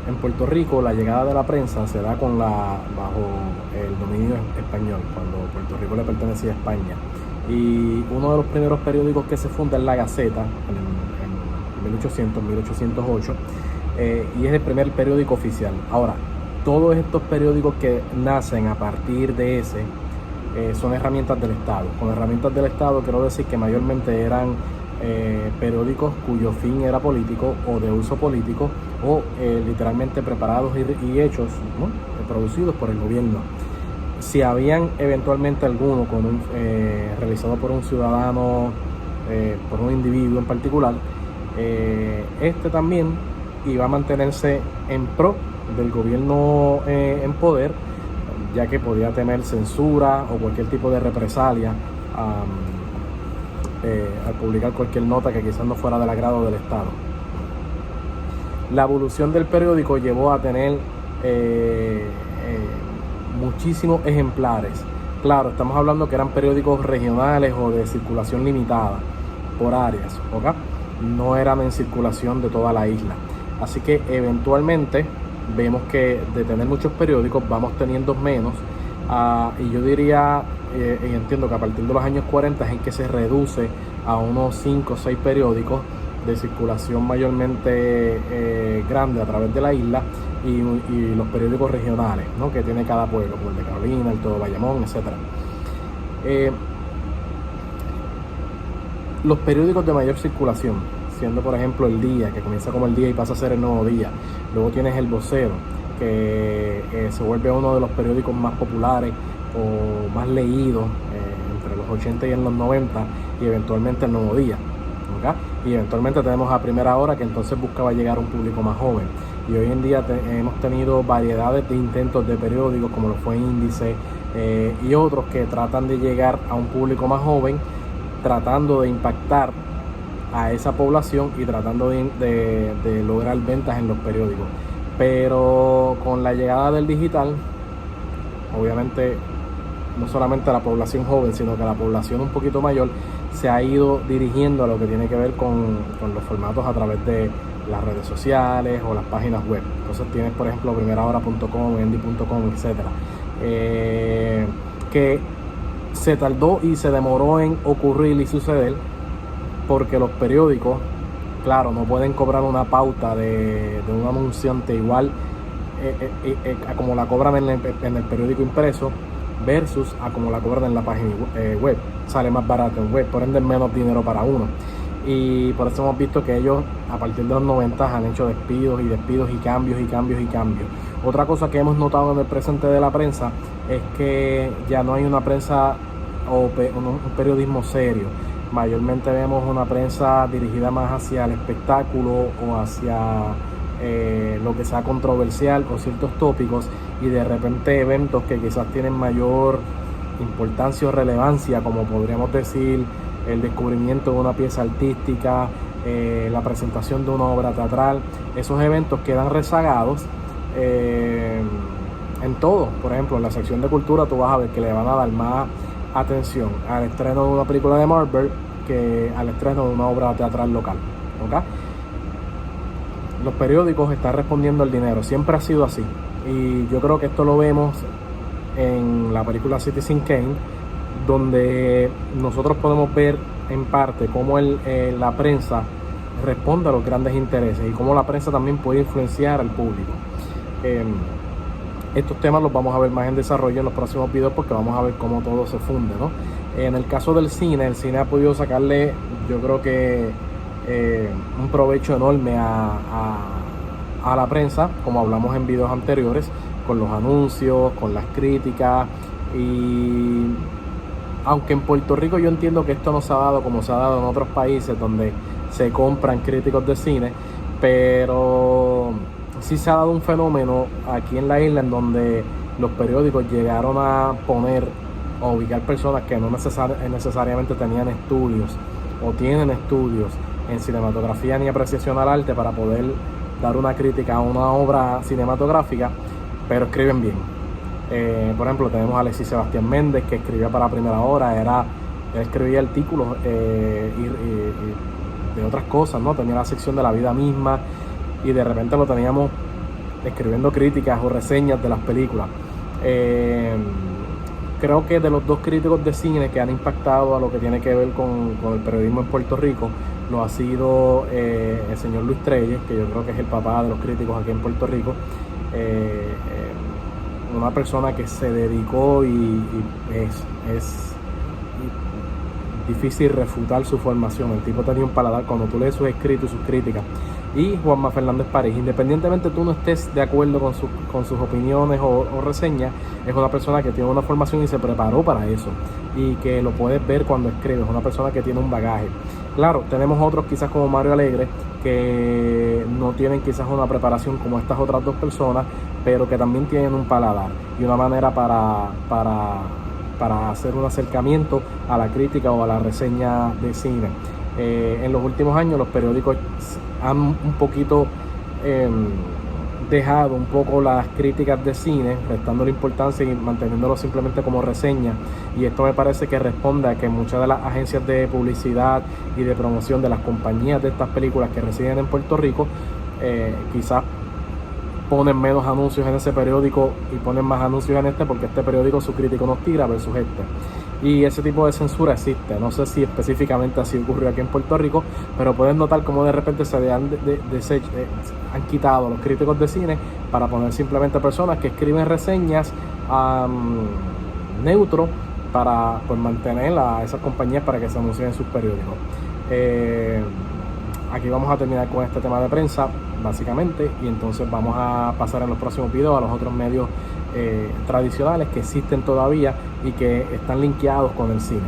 en Puerto Rico la llegada de la prensa se da bajo el dominio español, cuando Puerto Rico le pertenecía a España. Y uno de los primeros periódicos que se funda es La Gaceta, en 1808, y es el primer periódico oficial. Ahora, todos estos periódicos que nacen a partir de ese son herramientas del Estado. Con herramientas del Estado quiero decir que mayormente eran periódicos cuyo fin era político o de uso político o literalmente preparados y hechos, ¿no?, producidos por el gobierno. Si habían eventualmente alguno realizado por un ciudadano, por un individuo en particular, este también iba a mantenerse en pro del gobierno en poder, ya que podía tener censura o cualquier tipo de represalia al publicar cualquier nota que quizás no fuera del agrado del Estado. La evolución del periódico llevó a tener muchísimos ejemplares. Claro, estamos hablando que eran periódicos regionales o de circulación limitada por áreas, ¿ok? No eran en circulación de toda la isla. Así que eventualmente vemos que de tener muchos periódicos vamos teniendo menos. Y yo diría, y entiendo que a partir de los años 40 es en que se reduce a unos 5 o 6 periódicos de circulación mayormente grande a través de la isla y los periódicos regionales, ¿no?, que tiene cada pueblo, como el de Carolina, el Todo Bayamón, etc. Los periódicos de mayor circulación, siendo por ejemplo El Día, que comienza como El Día y pasa a ser El Nuevo Día. Luego tienes El Vocero, que se vuelve uno de los periódicos más populares o más leídos entre los 80 y en los 90, y eventualmente El Nuevo Día, ¿okay? Y eventualmente tenemos a Primera Hora, que entonces buscaba llegar a un público más joven. Y hoy en día hemos tenido variedades de intentos de periódicos, como lo fue Índice, y otros que tratan de llegar a un público más joven, tratando de impactar a esa población y tratando de lograr ventas en los periódicos. Pero con la llegada del digital, obviamente no solamente la población joven, sino que la población un poquito mayor se ha ido dirigiendo a lo que tiene que ver con los formatos a través de las redes sociales o las páginas web. Entonces tienes, por ejemplo, primerahora.com, endy.com, etcétera, que se tardó y se demoró en ocurrir y suceder porque los periódicos, claro, no pueden cobrar una pauta de un anunciante igual a como la cobran en el periódico impreso versus a como la cobran en la página web. Sale más barato en web, por ende menos dinero para uno. Y por eso hemos visto que ellos a partir de los 90 han hecho despidos y cambios. Otra cosa que hemos notado en el presente de la prensa es que ya no hay una prensa o un periodismo serio. Mayormente vemos una prensa dirigida más hacia el espectáculo o hacia lo que sea controversial o ciertos tópicos, y de repente eventos que quizás tienen mayor importancia o relevancia, como podríamos decir el descubrimiento de una pieza artística, la presentación de una obra teatral. Esos eventos quedan rezagados en todo. Por ejemplo, en la sección de cultura tú vas a ver que le van a dar más atención al estreno de una película de Marvel que al estreno de una obra teatral local, ¿okay? Los periódicos están respondiendo al dinero, siempre ha sido así, y yo creo que esto lo vemos en la película Citizen Kane, donde nosotros podemos ver en parte cómo la prensa responde a los grandes intereses y cómo la prensa también puede influenciar al público. Estos temas los vamos a ver más en desarrollo en los próximos videos, porque vamos a ver cómo todo se funde, ¿no? En el caso del cine, el cine ha podido sacarle, yo creo que un provecho enorme a la prensa, como hablamos en videos anteriores, con los anuncios, con las críticas. Y aunque en Puerto Rico yo entiendo que esto no se ha dado como se ha dado en otros países donde se compran críticos de cine, pero sí se ha dado un fenómeno aquí en la isla en donde los periódicos llegaron a poner o ubicar personas que no necesariamente tenían estudios o tienen estudios en cinematografía ni apreciación al arte para poder dar una crítica a una obra cinematográfica, pero escriben bien. Por ejemplo, tenemos a Alexis Sebastián Méndez, que escribía para Primera Hora. Él escribía artículos y de otras cosas, ¿no? Tenía la sección de la vida misma, y de repente lo teníamos escribiendo críticas o reseñas de las películas. Creo que de los dos críticos de cine que han impactado a lo que tiene que ver con el periodismo en Puerto Rico, lo ha sido el señor Luis Trelles, que yo creo que es el papá de los críticos aquí en Puerto Rico. Una persona que se dedicó y es difícil refutar su formación. El tipo tenía un paladar cuando tú lees sus escritos y sus críticas. Y Juanma Fernández París, independientemente tú no estés de acuerdo con sus opiniones o reseñas, es una persona que tiene una formación y se preparó para eso, y que lo puedes ver cuando escribe. Es una persona que tiene un bagaje. Claro, tenemos otros quizás como Mario Alegre, que no tienen quizás una preparación como estas otras dos personas, pero que también tienen un paladar y una manera para hacer un acercamiento a la crítica o a la reseña de cine. En los últimos años los periódicos han un poquito dejado un poco las críticas de cine, restando la importancia y manteniéndolo simplemente como reseña, y esto me parece que responde a que muchas de las agencias de publicidad y de promoción de las compañías de estas películas que residen en Puerto Rico quizás ponen menos anuncios en ese periódico y ponen más anuncios en este, porque este periódico su crítico nos tira versus este. Y ese tipo de censura existe. No sé si específicamente así ocurrió aquí en Puerto Rico, pero puedes notar cómo de repente han quitado los críticos de cine para poner simplemente personas que escriben reseñas neutro para mantener a esas compañías para que se anuncien en sus periódicos. Aquí vamos a terminar con este tema de prensa, básicamente, y entonces vamos a pasar en los próximos videos a los otros medios tradicionales que existen todavía y que están linkeados con el cine.